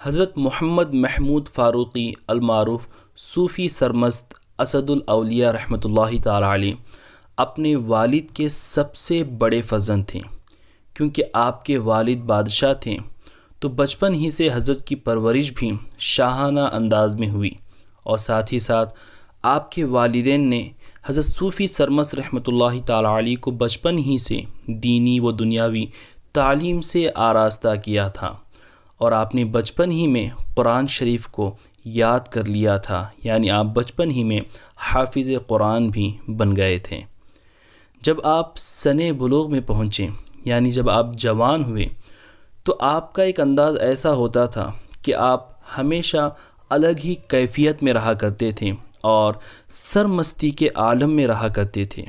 حضرت محمد محمود فاروقی المعروف صوفی سرمست اسد الاولیاء رحمۃ اللہ تعالی علیہ اپنے والد کے سب سے بڑے فرزند تھے۔ کیونکہ آپ کے والد بادشاہ تھے تو بچپن ہی سے حضرت کی پرورش بھی شاہانہ انداز میں ہوئی، اور ساتھ ہی ساتھ آپ کے والدین نے حضرت صوفی سرمست رحمۃ اللہ تعالی علیہ کو بچپن ہی سے دینی و دنیاوی تعلیم سے آراستہ کیا تھا، اور آپ نے بچپن ہی میں قرآن شریف کو یاد کر لیا تھا، یعنی آپ بچپن ہی میں حافظ قرآن بھی بن گئے تھے۔ جب آپ سن بلوغ میں پہنچے، یعنی جب آپ جوان ہوئے، تو آپ کا ایک انداز ایسا ہوتا تھا کہ آپ ہمیشہ الگ ہی کیفیت میں رہا کرتے تھے اور سرمستی کے عالم میں رہا کرتے تھے،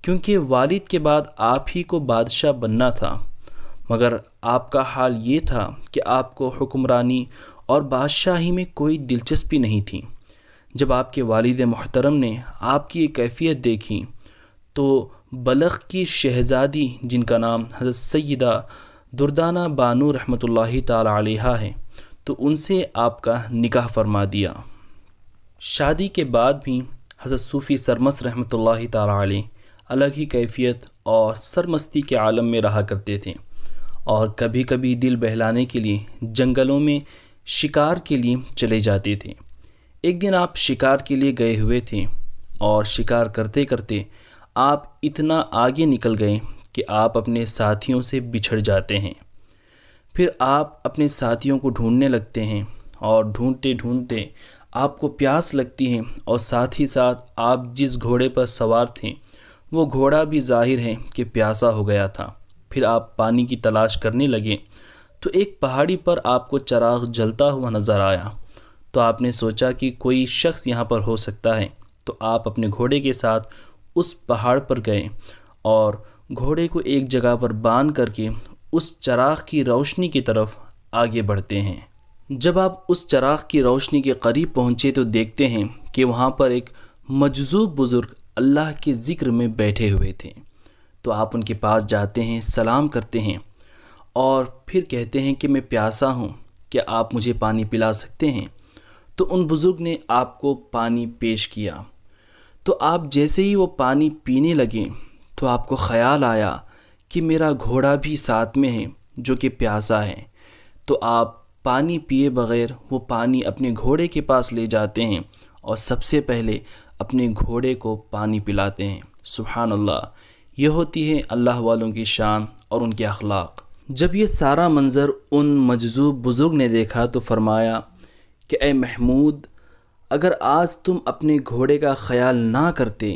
کیونکہ والد کے بعد آپ ہی کو بادشاہ بننا تھا، مگر آپ کا حال یہ تھا کہ آپ کو حکمرانی اور بادشاہی میں کوئی دلچسپی نہیں تھی۔ جب آپ کے والد محترم نے آپ کی یہ کیفیت دیکھی تو بلخ کی شہزادی، جن کا نام حضرت سیدہ دردانہ بانو رحمۃ اللہ تعالی علیہا ہے، تو ان سے آپ کا نکاح فرما دیا۔ شادی کے بعد بھی حضرت صوفی سرمست رحمۃ اللہ تعالی علیہ الگ ہی کیفیت اور سرمستی کے عالم میں رہا کرتے تھے، اور کبھی کبھی دل بہلانے کے لیے جنگلوں میں شکار کے لیے چلے جاتے تھے۔ ایک دن آپ شکار کے لیے گئے ہوئے تھے، اور شکار کرتے کرتے آپ اتنا آگے نکل گئے کہ آپ اپنے ساتھیوں سے بچھڑ جاتے ہیں۔ پھر آپ اپنے ساتھیوں کو ڈھونڈنے لگتے ہیں، اور ڈھونڈتے ڈھونڈتے آپ کو پیاس لگتی ہے، اور ساتھ ہی ساتھ آپ جس گھوڑے پر سوار تھے وہ گھوڑا بھی ظاہر ہے کہ پیاسا ہو گیا تھا۔ پھر آپ پانی کی تلاش کرنے لگے تو ایک پہاڑی پر آپ کو چراغ جلتا ہوا نظر آیا، تو آپ نے سوچا کہ کوئی شخص یہاں پر ہو سکتا ہے، تو آپ اپنے گھوڑے کے ساتھ اس پہاڑ پر گئے اور گھوڑے کو ایک جگہ پر باندھ کر کے اس چراغ کی روشنی کی طرف آگے بڑھتے ہیں۔ جب آپ اس چراغ کی روشنی کے قریب پہنچے تو دیکھتے ہیں کہ وہاں پر ایک مجذوب بزرگ اللہ کے ذکر میں بیٹھے ہوئے تھے، تو آپ ان کے پاس جاتے ہیں، سلام کرتے ہیں، اور پھر کہتے ہیں کہ میں پیاسا ہوں، کیا آپ مجھے پانی پلا سکتے ہیں؟ تو ان بزرگ نے آپ کو پانی پیش کیا، تو آپ جیسے ہی وہ پانی پینے لگے تو آپ کو خیال آیا کہ میرا گھوڑا بھی ساتھ میں ہے جو کہ پیاسا ہے، تو آپ پانی پیے بغیر وہ پانی اپنے گھوڑے کے پاس لے جاتے ہیں اور سب سے پہلے اپنے گھوڑے کو پانی پلاتے ہیں۔ سبحان اللہ، یہ ہوتی ہے اللہ والوں کی شان اور ان کے اخلاق۔ جب یہ سارا منظر ان مجذوب بزرگ نے دیکھا تو فرمایا کہ اے محمود، اگر آج تم اپنے گھوڑے کا خیال نہ کرتے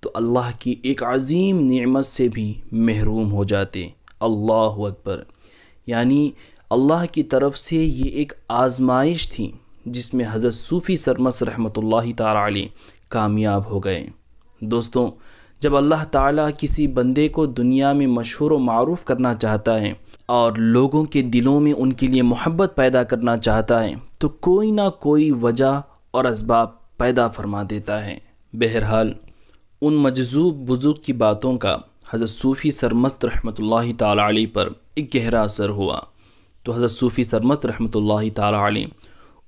تو اللہ کی ایک عظیم نعمت سے بھی محروم ہو جاتے۔ اللہ اکبر، یعنی اللہ کی طرف سے یہ ایک آزمائش تھی جس میں حضرت صوفی سرمست رحمۃ اللہ تعالی علیہ کامیاب ہو گئے۔ دوستوں، جب اللہ تعالیٰ کسی بندے کو دنیا میں مشہور و معروف کرنا چاہتا ہے اور لوگوں کے دلوں میں ان کے لیے محبت پیدا کرنا چاہتا ہے تو کوئی نہ کوئی وجہ اور اسباب پیدا فرما دیتا ہے۔ بہرحال ان مجذوب بزرگ کی باتوں کا حضرت صوفی سرمست رحمۃ اللہ تعالی علیہ پر ایک گہرا اثر ہوا، تو حضرت صوفی سرمست رحمۃ اللہ تعالی علیہ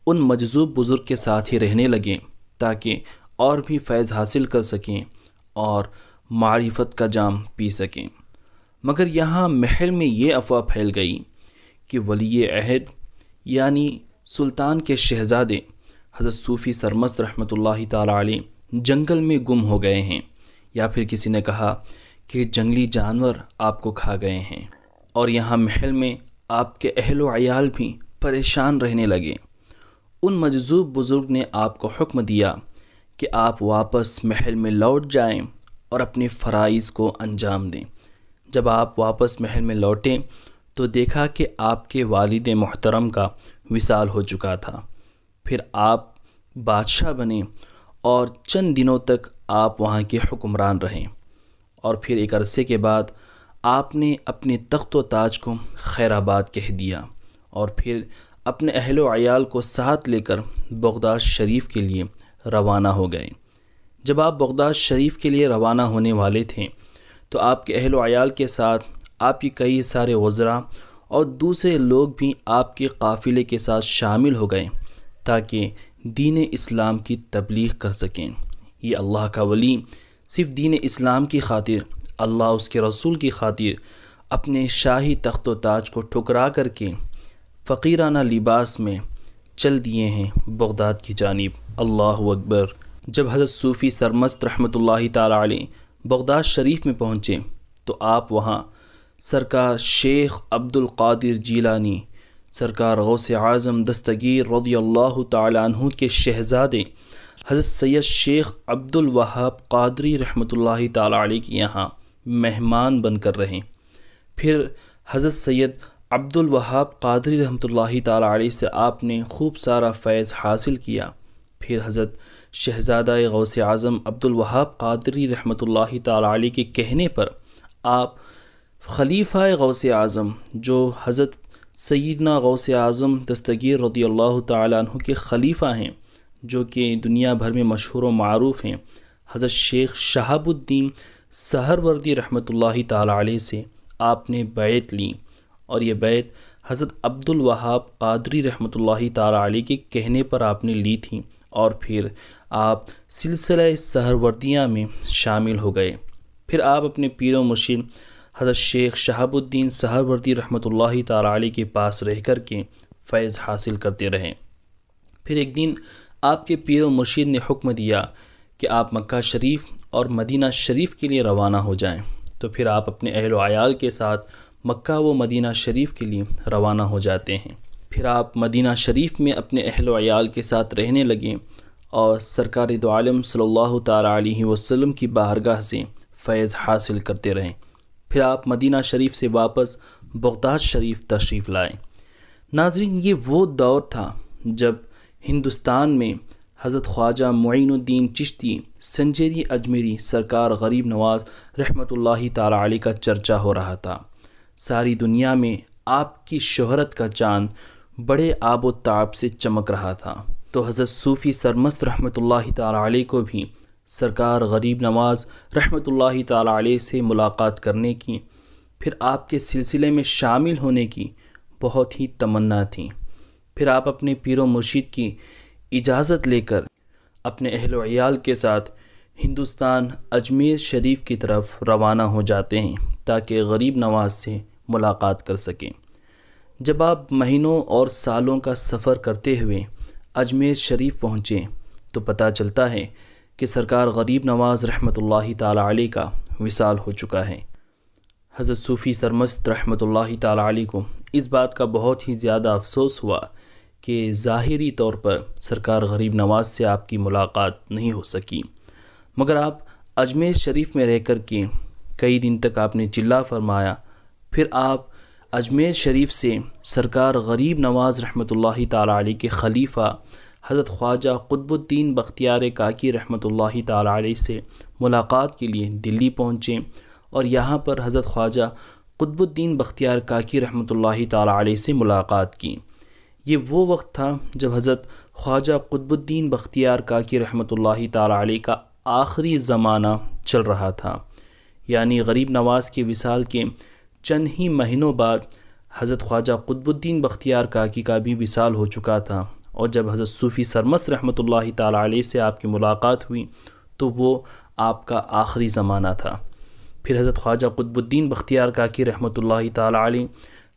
ان مجذوب بزرگ کے ساتھ ہی رہنے لگے تاکہ اور بھی فیض حاصل کر سکیں اور معرفت کا جام پی سکیں۔ مگر یہاں محل میں یہ افواہ پھیل گئی کہ ولی عہد یعنی سلطان کے شہزادے حضرت صوفی سرمست رحمۃ اللہ تعالی علیہ جنگل میں گم ہو گئے ہیں، یا پھر کسی نے کہا کہ جنگلی جانور آپ کو کھا گئے ہیں، اور یہاں محل میں آپ کے اہل و عیال بھی پریشان رہنے لگے۔ ان مجذوب بزرگ نے آپ کو حکم دیا کہ آپ واپس محل میں لوٹ جائیں اور اپنے فرائض کو انجام دیں۔ جب آپ واپس محل میں لوٹیں تو دیکھا کہ آپ کے والد محترم کا وصال ہو چکا تھا۔ پھر آپ بادشاہ بنے اور چند دنوں تک آپ وہاں کے حکمران رہیں، اور پھر ایک عرصے کے بعد آپ نے اپنے تخت و تاج کو خیر آباد کہہ دیا، اور پھر اپنے اہل و عیال کو ساتھ لے کر بغداد شریف کے لیے روانہ ہو گئے۔ جب آپ بغداد شریف کے لیے روانہ ہونے والے تھے تو آپ کے اہل و عیال کے ساتھ آپ کی کئی سارے وزراء اور دوسرے لوگ بھی آپ کے قافلے کے ساتھ شامل ہو گئے تاکہ دین اسلام کی تبلیغ کر سکیں۔ یہ اللہ کا ولی صرف دین اسلام کی خاطر، اللہ اس کے رسول کی خاطر اپنے شاہی تخت و تاج کو ٹھکرا کر کے فقیرانہ لباس میں چل دیے ہیں بغداد کی جانب۔ اللہ اکبر۔ جب حضرت صوفی سرمست رحمۃ اللہ تعالیٰ علیہ بغداد شریف میں پہنچے تو آپ وہاں سرکار شیخ عبد القادر جیلانی، سرکار غوث اعظم دستگیر رضی اللہ تعالیٰ عنہ کے شہزادے حضرت سید شیخ عبد الوہاب قادری رحمۃ اللہ تعالیٰ علیہ کے یہاں مہمان بن کر رہیں۔ پھر حضرت سید عبد الوہاب قادری رحمۃ اللہ تعالیٰ علیہ سے آپ نے خوب سارا فیض حاصل کیا۔ پھر حضرت شہزادہ غوث اعظم عبد الوہاب قادری رحمۃ اللہ تعالیٰ علیہ کے کہنے پر آپ خلیفہ غوث اعظم، جو حضرت سیدنا غوث اعظم دستگیر رضی اللہ تعالیٰ عنہ کے خلیفہ ہیں، جو کہ دنیا بھر میں مشہور و معروف ہیں، حضرت شیخ شہاب الدین سہروردی رحمۃ اللہ تعالیٰ علیہ سے آپ نے بیعت لی، اور یہ بیعت حضرت عبد الوہاب قادری رحمۃ اللہ تعالیٰ علیہ کے کہنے پر آپ نے لی تھی، اور پھر آپ سلسلہ سہروردیہ میں شامل ہو گئے۔ پھر آپ اپنے پیر و مرشد حضرت شیخ شہاب الدین سہروردی رحمۃ اللہ تعالیٰ علیہ کے پاس رہ کر کے فیض حاصل کرتے رہے۔ پھر ایک دن آپ کے پیر و مرشد نے حکم دیا کہ آپ مکہ شریف اور مدینہ شریف کے لیے روانہ ہو جائیں، تو پھر آپ اپنے اہل و عیال کے ساتھ مکہ و مدینہ شریف کے لیے روانہ ہو جاتے ہیں۔ پھر آپ مدینہ شریف میں اپنے اہل و عیال کے ساتھ رہنے لگیں اور سرکار دو عالم صلی اللہ تعالیٰ علیہ وسلم کی بارگاہ سے فیض حاصل کرتے رہیں۔ پھر آپ مدینہ شریف سے واپس بغداد شریف تشریف لائے۔ ناظرین، یہ وہ دور تھا جب ہندوستان میں حضرت خواجہ معین الدین چشتی سنجیری اجمیری سرکار غریب نواز رحمۃ اللہ تعالیٰ علیہ کا چرچا ہو رہا تھا۔ ساری دنیا میں آپ کی شہرت کا چاند بڑے آب و تاب سے چمک رہا تھا، تو حضرت صوفی سرمست رحمۃ اللہ تعالیٰ علیہ کو بھی سرکار غریب نواز رحمۃ اللہ تعالیٰ علیہ سے ملاقات کرنے کی، پھر آپ کے سلسلے میں شامل ہونے کی بہت ہی تمنا تھی۔ پھر آپ اپنے پیر و مرشد کی اجازت لے کر اپنے اہل و عیال کے ساتھ ہندوستان اجمیر شریف کی طرف روانہ ہو جاتے ہیں تاکہ غریب نواز سے ملاقات کر سکیں۔ جب آپ مہینوں اور سالوں کا سفر کرتے ہوئے اجمیر شریف پہنچے تو پتہ چلتا ہے کہ سرکار غریب نواز رحمۃ اللہ تعالیٰ علیہ کا وصال ہو چکا ہے۔ حضرت صوفی سرمست رحمۃ اللہ تعالیٰ علیہ کو اس بات کا بہت ہی زیادہ افسوس ہوا کہ ظاہری طور پر سرکار غریب نواز سے آپ کی ملاقات نہیں ہو سکی، مگر آپ اجمیر شریف میں رہ کر کے کئی دن تک آپ نے چلا فرمایا۔ پھر آپ اجمیر شریف سے سرکار غریب نواز رحمۃ اللہ تعالیٰ علیہ کے خلیفہ حضرت خواجہ قطب الدین بختیار کاکی رحمۃ اللہ تعالیٰ علیہ سے ملاقات کے لیے دلی پہنچے، اور یہاں پر حضرت خواجہ قطب الدین بختیار کاکی رحمۃ اللہ تعالیٰ علیہ سے ملاقات کی۔ یہ وہ وقت تھا جب حضرت خواجہ قطب الدین بختیار کاکی رحمۃ اللہ تعالیٰ علیہ کا آخری زمانہ چل رہا تھا، یعنی غریب نواز کے وصال کے چند ہی مہینوں بعد حضرت خواجہ قطب الدین بختیار کاکی کا بھی وصال ہو چکا تھا، اور جب حضرت صوفی سرمست رحمۃ اللہ تعالیٰ علیہ سے آپ کی ملاقات ہوئی تو وہ آپ کا آخری زمانہ تھا۔ پھر حضرت خواجہ قطب الدین بختیار کاکی رحمۃ اللہ تعالیٰ علیہ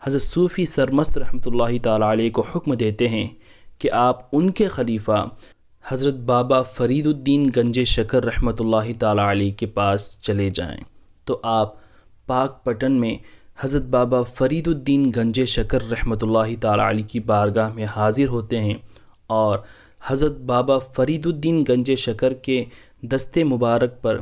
حضرت صوفی سرمست رحمۃ اللہ تعالیٰ علیہ کو حکم دیتے ہیں کہ آپ ان کے خلیفہ حضرت بابا فرید الدین گنج شکر رحمۃ اللہ تعالیٰ علیہ کے پاس چلے جائیں، تو آپ پاک پٹن میں حضرت بابا فرید الدین گنج شکر رحمۃ اللہ تعالیٰ علیہ کی بارگاہ میں حاضر ہوتے ہیں، اور حضرت بابا فرید الدین گنج شکر کے دستے مبارک پر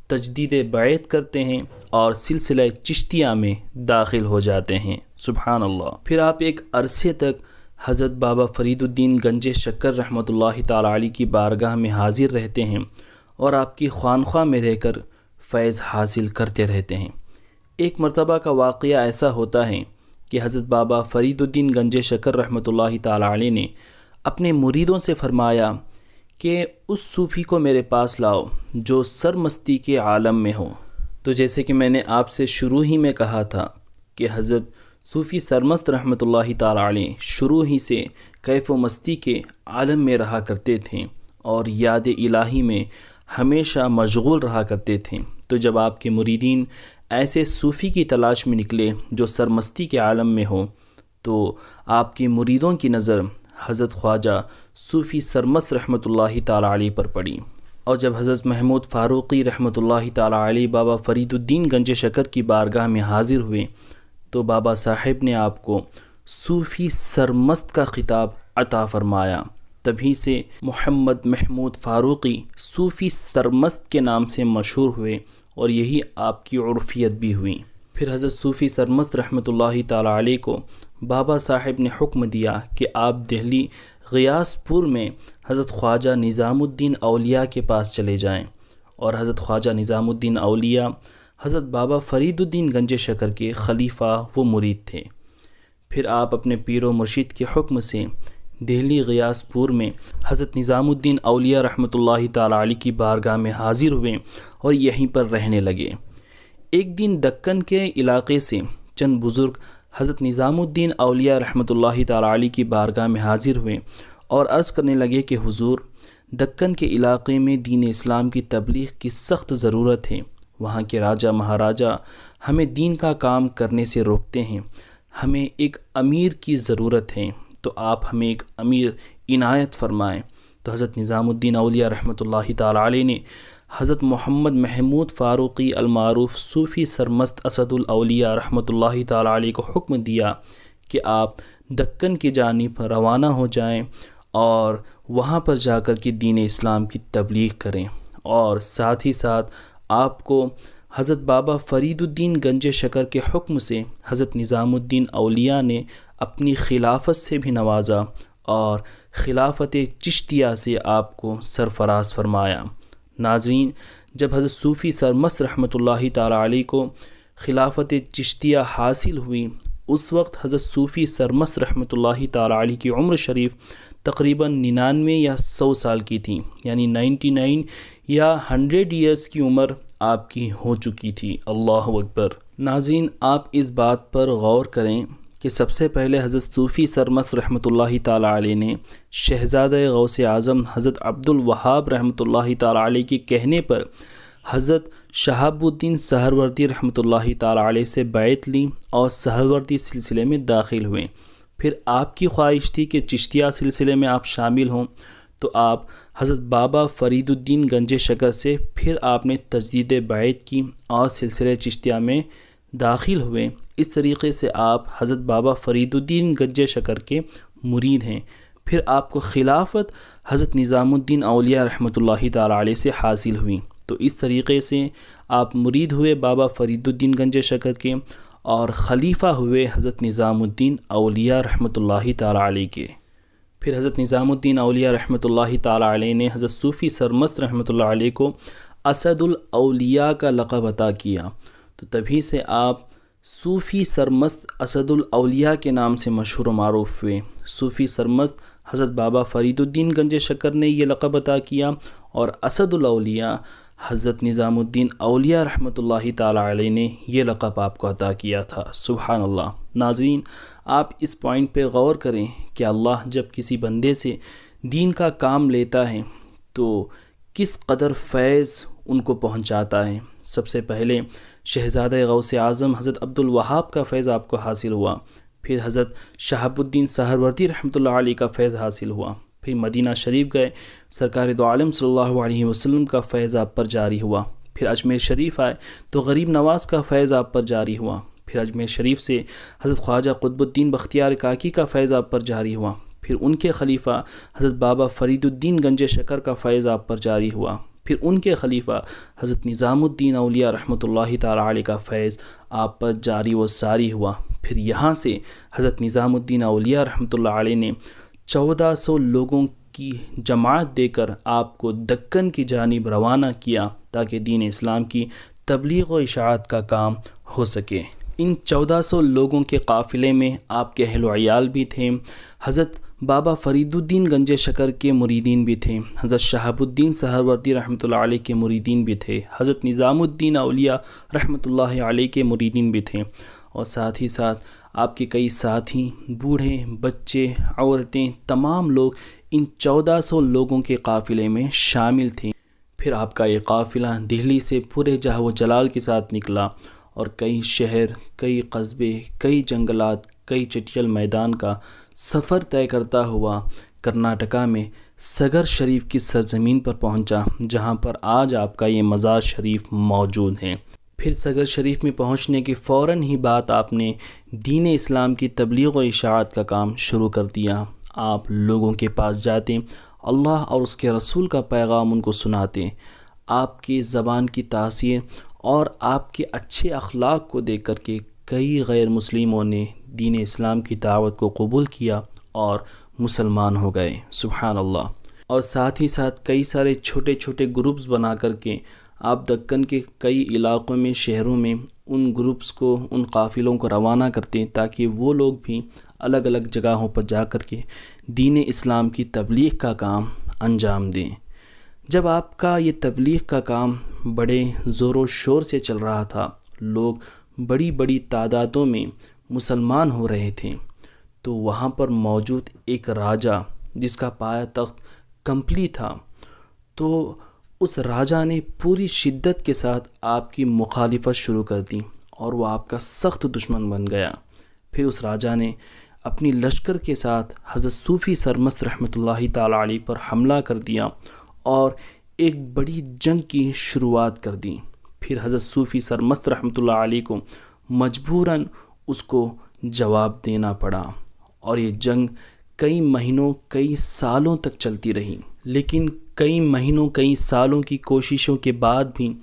تجدید بیعت کرتے ہیں اور سلسلہ چشتیہ میں داخل ہو جاتے ہیں۔ سبحان اللہ۔ پھر آپ ایک عرصے تک حضرت بابا فرید الدین گنج شکر رحمۃ اللہ تعالیٰ علیہ کی بارگاہ میں حاضر رہتے ہیں اور آپ کی خانقاہ میں رہ کر فیض حاصل کرتے رہتے ہیں۔ ایک مرتبہ کا واقعہ ایسا ہوتا ہے کہ حضرت بابا فرید الدین گنج شکر رحمۃ اللہ تعالیٰ علیہ نے اپنے مریدوں سے فرمایا کہ اس صوفی کو میرے پاس لاؤ جو سرمستی کے عالم میں ہو۔ تو جیسے کہ میں نے آپ سے شروع ہی میں کہا تھا کہ حضرت صوفی سرمست رحمۃ اللہ تعالی علیہ شروع ہی سے کیف و مستی کے عالم میں رہا کرتے تھے اور یاد الہی میں ہمیشہ مشغول رہا کرتے تھے۔ تو جب آپ کے مریدین ایسے صوفی کی تلاش میں نکلے جو سرمستی کے عالم میں ہو، تو آپ کے مریدوں کی نظر حضرت خواجہ صوفی سرمست رحمۃ اللہ تعالی علیہ پر پڑی، اور جب حضرت محمود فاروقی رحمۃ اللہ تعالی علیہ بابا فرید الدین گنج شکر کی بارگاہ میں حاضر ہوئے تو بابا صاحب نے آپ کو صوفی سرمست کا خطاب عطا فرمایا۔ تبھی سے محمد محمود فاروقی صوفی سرمست کے نام سے مشہور ہوئے اور یہی آپ کی عرفیت بھی ہوئی۔ پھر حضرت صوفی سرمست رحمۃ اللہ تعالی علیہ کو بابا صاحب نے حکم دیا کہ آپ دہلی غیاث پور میں حضرت خواجہ نظام الدین اولیاء کے پاس چلے جائیں، اور حضرت خواجہ نظام الدین اولیاء حضرت بابا فرید الدین گنج شکر کے خلیفہ و مرید تھے۔ پھر آپ اپنے پیر و مرشد کے حکم سے دہلی غیاث پور میں حضرت نظام الدین اولیاء رحمۃ اللہ تعالی علیہ کی بارگاہ میں حاضر ہوئے اور یہیں پر رہنے لگے۔ ایک دن دکن کے علاقے سے چند بزرگ حضرت نظام الدین اولیاء رحمۃ اللہ تعالی علیہ کی بارگاہ میں حاضر ہوئے اور عرض کرنے لگے کہ حضور، دکن کے علاقے میں دین اسلام کی تبلیغ کی سخت ضرورت ہے۔ وہاں کے راجہ مہاراجہ ہمیں دین کا کام کرنے سے روکتے ہیں، ہمیں ایک امیر کی ضرورت ہے، تو آپ ہمیں ایک امیر عنایت فرمائیں۔ تو حضرت نظام الدین اولیاء رحمۃ اللہ تعالی علیہ نے حضرت محمد محمود فاروقی المعروف صوفی سرمست اسد الاولیاء رحمۃ اللہ تعالی علیہ کو حکم دیا کہ آپ دکن کی جانب روانہ ہو جائیں اور وہاں پر جا کر کے دین اسلام کی تبلیغ کریں، اور ساتھ ہی ساتھ آپ کو حضرت بابا فرید الدین گنج شکر کے حکم سے حضرت نظام الدین اولیاء نے اپنی خلافت سے بھی نوازا اور خلافت چشتیہ سے آپ کو سرفراز فرمایا۔ ناظرین، جب حضرت صوفی سرمست رحمۃ اللہ تعالی علیہ کو خلافت چشتیہ حاصل ہوئی، اس وقت حضرت صوفی سرمست رحمۃ اللہ تعالی علیہ کی عمر شریف تقریباً 99 یا 100 سال کی تھی، یعنی 99 یا 100 ایئرس کی عمر آپ کی ہو چکی تھی۔ اللہ اکبر۔ ناظرین، آپ اس بات پر غور کریں کہ سب سے پہلے حضرت صوفی سرمست رحمۃ اللہ تعالی علیہ نے شہزادہ غوث اعظم حضرت عبد الوہاب رحمۃ اللہ تعالی علیہ کے کہنے پر حضرت شہاب الدین سہروردی رحمۃ اللہ تعالی علیہ سے بیعت لی اور سہروردی سلسلے میں داخل ہوئے۔ پھر آپ کی خواہش تھی کہ چشتیہ سلسلے میں آپ شامل ہوں، تو آپ حضرت بابا فرید الدین گنج شکر سے پھر آپ نے تجدید بیعت کی اور سلسلہ چشتیہ میں داخل ہوئے۔ اس طریقے سے آپ حضرت بابا فرید الدین گنج شکر کے مرید ہیں۔ پھر آپ کو خلافت حضرت نظام الدین اولیاء رحمۃ اللہ تعالی علیہ سے حاصل ہوئی۔ تو اس طریقے سے آپ مرید ہوئے بابا فرید الدین گنج شکر کے اور خلیفہ ہوئے حضرت نظام الدین اولیاء رحمۃ اللہ تعالی علیہ کے۔ پھر حضرت نظام الدین اولیاء رحمۃ اللہ تعالی علیہ نے حضرت صوفی سرمست رحمۃ اللہ علیہ کو اسد الاولیاء کا لقب عطا کیا، تو تبھی سے آپ صوفی سرمست اسد الاولیاء کے نام سے مشہور و معروف ہوئے۔ صوفی سرمست حضرت بابا فرید الدین گنج شکر نے یہ لقب عطا کیا، اور اسد الاولیاء حضرت نظام الدین اولیاء رحمۃ اللہ تعالی علیہ نے یہ لقب آپ کو عطا کیا تھا۔ سبحان اللہ۔ ناظرین، آپ اس پوائنٹ پہ غور کریں کہ اللہ جب کسی بندے سے دین کا کام لیتا ہے تو کس قدر فیض ان کو پہنچاتا ہے۔ سب سے پہلے شہزادہ غوث اعظم حضرت عبد الوہاب کا فیض آپ کو حاصل ہوا، پھر حضرت شہاب الدین سہروردی رحمۃ اللہ علیہ کا فیض حاصل ہوا، پھر مدینہ شریف گئے، سرکار دو عالم صلی اللہ علیہ وسلم کا فیض آپ پر جاری ہوا، پھر اجمیر شریف آئے تو غریب نواز کا فیض آپ پر جاری ہوا، پھر اجمیر شریف سے حضرت خواجہ قطب الدین بختیار کاکی کا فیض آپ پر جاری ہوا، پھر ان کے خلیفہ حضرت بابا فرید الدین گنج شکر کا فیض آپ پر جاری ہوا، پھر ان کے خلیفہ حضرت نظام الدین اولیاء رحمۃ اللہ تعالی علیہ کا فیض آپ پر جاری و ساری ہوا۔ پھر یہاں سے حضرت نظام الدین اولیاء رحمۃ اللہ علیہ نے 1400 لوگوں کی جماعت دے کر آپ کو دکن کی جانب روانہ کیا تاکہ دین اسلام کی تبلیغ و اشاعت کا کام ہو سکے۔ ان 1400 لوگوں کے قافلے میں آپ کے اہل و عیال بھی تھے، حضرت بابا فرید الدین گنج شکر کے مریدین بھی تھے، حضرت شہاب الدین سہروردی رحمۃ اللہ علیہ کے مریدین بھی تھے، حضرت نظام الدین اولیاء رحمۃ اللہ علیہ کے مریدین بھی تھے، اور ساتھ ہی ساتھ آپ کے کئی ساتھی، بوڑھے، بچے، عورتیں، تمام لوگ ان 1400 لوگوں کے قافلے میں شامل تھے۔ پھر آپ کا یہ قافلہ دہلی سے پورے جاہ و جلال کے ساتھ نکلا اور کئی شہر، کئی قصبے، کئی جنگلات، کئی چٹیل میدان کا سفر طے کرتا ہوا کرناٹکا میں سگر شریف کی سرزمین پر پہنچا، جہاں پر آج آپ کا یہ مزار شریف موجود ہے۔ پھر سگر شریف میں پہنچنے کے فوراً ہی بعد آپ نے دین اسلام کی تبلیغ و اشاعت کا کام شروع کر دیا۔ آپ لوگوں کے پاس جاتے، اللہ اور اس کے رسول کا پیغام ان کو سناتے۔ آپ کی زبان کی تاثیر اور آپ کے اچھے اخلاق کو دیکھ کر کے کئی غیر مسلموں نے دین اسلام کی دعوت کو قبول کیا اور مسلمان ہو گئے، سبحان اللہ۔ اور ساتھ ہی ساتھ کئی سارے چھوٹے چھوٹے گروپس بنا کر کے آپ دکن کے کئی علاقوں میں، شہروں میں ان گروپس کو، ان قافلوں کو روانہ کرتے تاکہ وہ لوگ بھی الگ الگ جگہوں پر جا کر کے دین اسلام کی تبلیغ کا کام انجام دیں۔ جب آپ کا یہ تبلیغ کا کام بڑے زور و شور سے چل رہا تھا، لوگ بڑی بڑی تعدادوں میں مسلمان ہو رہے تھے، تو وہاں پر موجود ایک راجا جس کا پایہ تخت کمپلی تھا، تو اس راجا نے پوری شدت کے ساتھ آپ کی مخالفت شروع کر دی اور وہ آپ کا سخت دشمن بن گیا۔ پھر اس راجا نے اپنی لشکر کے ساتھ حضرت صوفی سرمست رحمۃ اللہ تعالی علیہ پر حملہ کر دیا اور ایک بڑی جنگ کی شروعات کر دی۔ پھر حضرت صوفی سرمست رحمۃ اللہ علیہ کو مجبوراً اس کو جواب دینا پڑا اور یہ جنگ کئی مہینوں، کئی سالوں تک چلتی رہی۔ لیکن کئی مہینوں، کئی سالوں کی کوششوں کے بعد بھی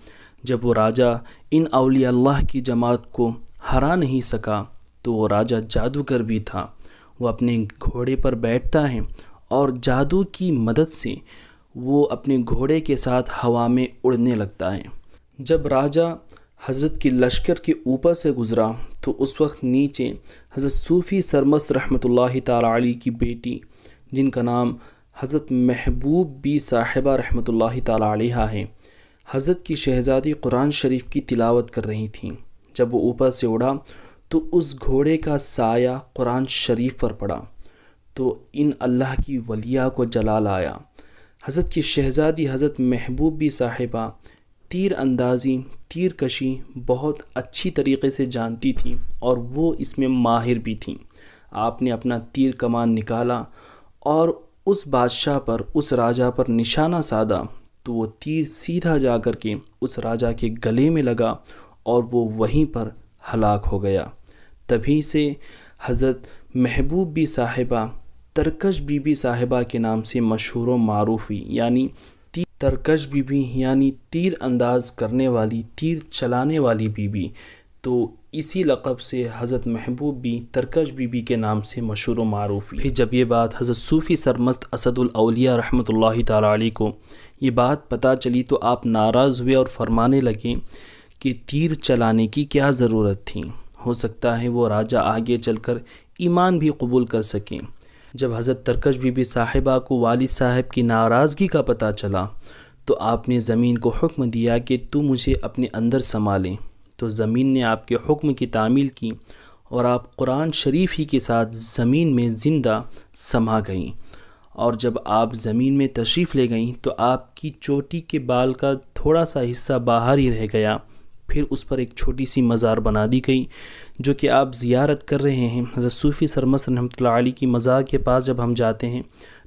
جب وہ راجا ان اولیاء اللہ کی جماعت کو ہرا نہیں سکا، تو وہ راجا جادوگر بھی تھا۔ وہ اپنے گھوڑے پر بیٹھتا ہے اور جادو کی مدد سے وہ اپنے گھوڑے کے ساتھ ہوا میں اڑنے لگتا ہے۔ جب راجا حضرت کی لشکر کے اوپر سے گزرا تو اس وقت نیچے حضرت صوفی سرمست رحمۃ اللہ تعالی علیہ کی بیٹی، جن کا نام حضرت محبوب بی صاحبہ رحمۃ اللہ تعالی علیہ ہے، حضرت کی شہزادی قرآن شریف کی تلاوت کر رہی تھیں۔ جب وہ اوپر سے اڑا تو اس گھوڑے کا سایہ قرآن شریف پر پڑا تو ان اللہ کی ولیہ کو جلال آیا۔ حضرت کی شہزادی حضرت محبوب بی صاحبہ تیر اندازی، تیر کشی بہت اچھی طریقے سے جانتی تھیں اور وہ اس میں ماہر بھی تھیں۔ آپ نے اپنا تیر کمان نکالا اور اس بادشاہ پر، اس راجا پر نشانہ سادھا تو وہ تیر سیدھا جا کر کے اس راجا کے گلے میں لگا اور وہ وہیں پر ہلاک ہو گیا۔ تبھی سے حضرت محبوب بی صاحبہ ترکش بی بی صاحبہ کے نام سے مشہور و معروف ہوئی، یعنی ترکش بی بی یعنی تیر انداز کرنے والی، تیر چلانے والی بی بی۔ تو اسی لقب سے حضرت محبوب بھی ترکش بی بی کے نام سے مشہور و معروف ہوئی۔ پھر جب یہ بات حضرت صوفی سرمست اسد الاولیاء رحمۃ اللہ تعالی علیہ کو یہ بات پتہ چلی تو آپ ناراض ہوئے اور فرمانے لگے کہ تیر چلانے کی کیا ضرورت تھی، ہو سکتا ہے وہ راجا آگے چل کر ایمان بھی قبول کر سکیں۔ جب حضرت ترکش بی بی صاحبہ کو والد صاحب کی ناراضگی کا پتہ چلا تو آپ نے زمین کو حکم دیا کہ تو مجھے اپنے اندر سما لیں، تو زمین نے آپ کے حکم کی تعمیل کی اور آپ قرآن شریف ہی کے ساتھ زمین میں زندہ سما گئیں۔ اور جب آپ زمین میں تشریف لے گئیں تو آپ کی چوٹی کے بال کا تھوڑا سا حصہ باہر ہی رہ گیا، پھر اس پر ایک چھوٹی سی مزار بنا دی گئی جو کہ آپ زیارت کر رہے ہیں۔ حضرت صوفی سرمست رحمۃ اللہ علیہ کی مزار کے پاس جب ہم جاتے ہیں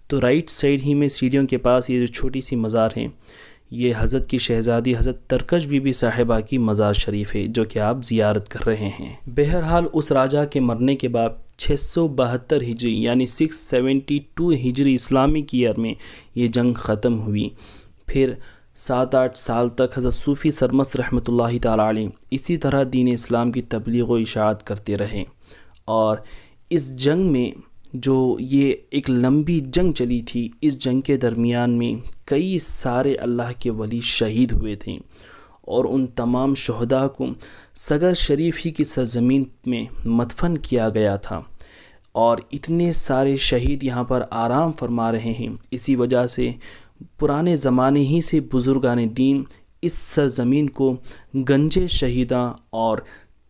تو رائٹ سائڈ ہی میں سیڑھیوں کے پاس یہ جو چھوٹی سی مزار ہے، یہ حضرت کی شہزادی حضرت ترکش بی بی صاحبہ کی مزار شریف ہے جو کہ آپ زیارت کر رہے ہیں۔ بہرحال اس راجا کے مرنے کے بعد 672 ہجری یعنی 672 ہجری اسلامک ایئر میں یہ جنگ ختم ہوئی۔ پھر 7-8 سال تک حضرت صوفی سرمست رحمۃ اللہ تعالی علیہ اسی طرح دین اسلام کی تبلیغ و اشاعت کرتے رہے، اور اس جنگ میں جو یہ ایک لمبی جنگ چلی تھی، اس جنگ کے درمیان میں کئی سارے اللہ کے ولی شہید ہوئے تھے اور ان تمام شہداء کو سگر شریف ہی کی سرزمین میں مدفن کیا گیا تھا، اور اتنے سارے شہید یہاں پر آرام فرما رہے ہیں۔ اسی وجہ سے پرانے زمانے ہی سے بزرگان دین اس سرزمین کو گنج شہیداں اور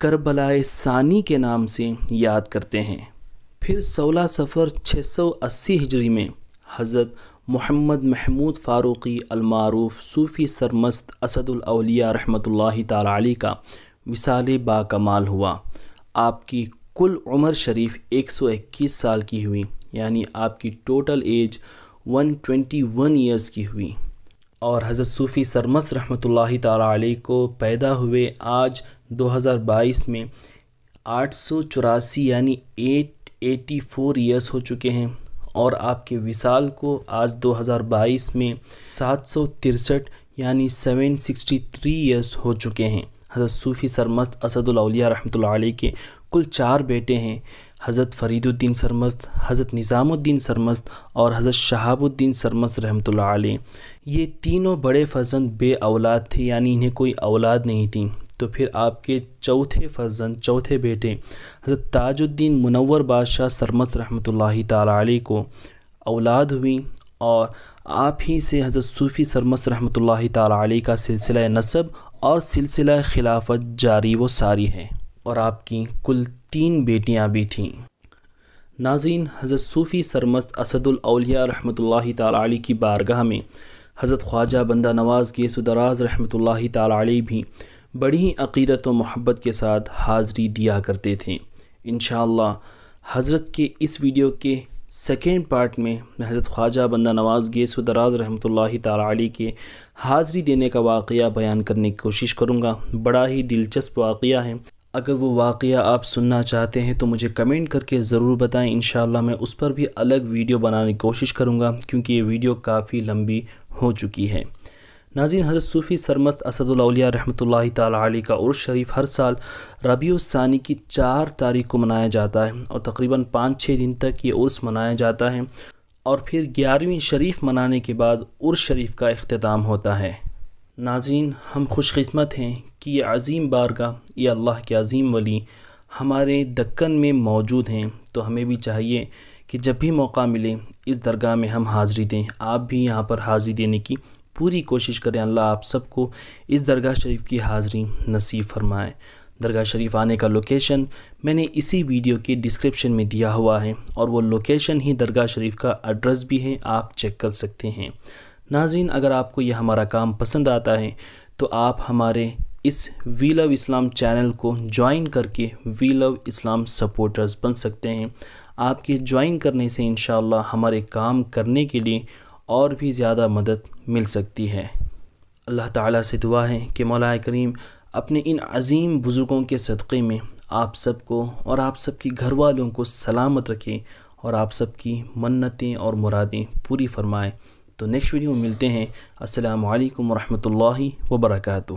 کربلائے ثانی کے نام سے یاد کرتے ہیں۔ پھر 16 صفر 680 ہجری میں حضرت محمد محمود فاروقی المعروف صوفی سرمست اسد الاولیاء رحمۃ اللہ تعالی علیہ کا وصال با کمال ہوا۔ آپ کی کل عمر شریف 121 سال کی ہوئی، یعنی آپ کی ٹوٹل ایج 121 ایئرس کی ہوئی۔ اور حضرت صوفی سرمست رحمۃ اللہ تعالی علیہ کو پیدا ہوئے آج 2022 میں 884 یعنی 884 ایئرس ہو چکے ہیں، اور آپ کے وصال کو آج 2022 میں 763 یعنی 763 ایئرس ہو چکے ہیں۔ حضرت صوفی سرمست اسد الاولیاء رحمۃ اللہ علیہ کے کل 4 بیٹے ہیں، حضرت فرید الدین سرمست، حضرت نظام الدین سرمست اور حضرت شہاب الدین سرمست رحمۃ اللہ علیہ۔ یہ تینوں بڑے فرزند بے اولاد تھے، یعنی انہیں کوئی اولاد نہیں تھی۔ تو پھر آپ کے چوتھے بیٹے حضرت تاج الدین منور بادشاہ سرمست رحمۃ اللہ تعالی علیہ کو اولاد ہوئی، اور آپ ہی سے حضرت صوفی سرمست رحمۃ اللہ تعالی علیہ کا سلسلہ نسب اور سلسلہ خلافت جاری و ساری ہے، اور آپ کی کل 3 بیٹیاں بھی تھیں۔ ناظرین، حضرت صوفی سرمست اسد الاولیاء رحمۃ اللہ تعالی علیہ کی بارگاہ میں حضرت خواجہ بندہ نواز گیس و دراز رحمۃ اللہ تعالی علیہ بھی بڑی ہی عقیدت و محبت کے ساتھ حاضری دیا کرتے تھے۔ انشاءاللہ حضرت کے اس ویڈیو کے سیکنڈ پارٹ میں حضرت خواجہ بندہ نواز گیس و دراز رحمۃ اللہ تعالی علیہ کے حاضری دینے کا واقعہ بیان کرنے کی کوشش کروں گا۔ بڑا ہی دلچسپ واقعہ ہے۔ اگر وہ واقعہ آپ سننا چاہتے ہیں تو مجھے کمنٹ کر کے ضرور بتائیں، انشاءاللہ میں اس پر بھی الگ ویڈیو بنانے کی کوشش کروں گا، کیونکہ یہ ویڈیو کافی لمبی ہو چکی ہے۔ ناظرین، حضرت صوفی سرمست اسد الاولیاء رحمۃ اللہ تعالی علیہ کا عرس شریف ہر سال ربیع الثانی کی 4 تاریخ کو منایا جاتا ہے، اور تقریباً 5-6 دن تک یہ عرس منایا جاتا ہے، اور پھر 11ویں شریف منانے کے بعد عرس شریف کا اختتام ہوتا ہے۔ ناظرین، ہم خوش قسمت ہیں کہ یہ عظیم بارگاہ، یہ اللہ کے عظیم ولی ہمارے دکن میں موجود ہیں، تو ہمیں بھی چاہیے کہ جب بھی موقع ملے اس درگاہ میں ہم حاضری دیں۔ آپ بھی یہاں پر حاضری دینے کی پوری کوشش کریں۔ اللہ آپ سب کو اس درگاہ شریف کی حاضری نصیب فرمائے۔ درگاہ شریف آنے کا لوکیشن میں نے اسی ویڈیو کے ڈسکرپشن میں دیا ہوا ہے، اور وہ لوکیشن ہی درگاہ شریف کا ایڈریس بھی ہے، آپ چیک کر سکتے ہیں۔ ناظرین، اگر آپ کو یہ ہمارا کام پسند آتا ہے تو آپ ہمارے اس وی لو اسلام چینل کو جوائن کر کے وی لو اسلام سپورٹرز بن سکتے ہیں۔ آپ کے جوائن کرنے سے انشاءاللہ ہمارے کام کرنے کے لیے اور بھی زیادہ مدد مل سکتی ہے۔ اللہ تعالیٰ سے دعا ہے کہ مولا کریم اپنے ان عظیم بزرگوں کے صدقے میں آپ سب کو اور آپ سب کی گھر والوں کو سلامت رکھے، اور آپ سب کی منتیں اور مرادیں پوری فرمائے۔ تو نیکسٹ ویڈیو میں ملتے ہیں۔ السلام علیکم ورحمۃ اللہ وبرکاتہ۔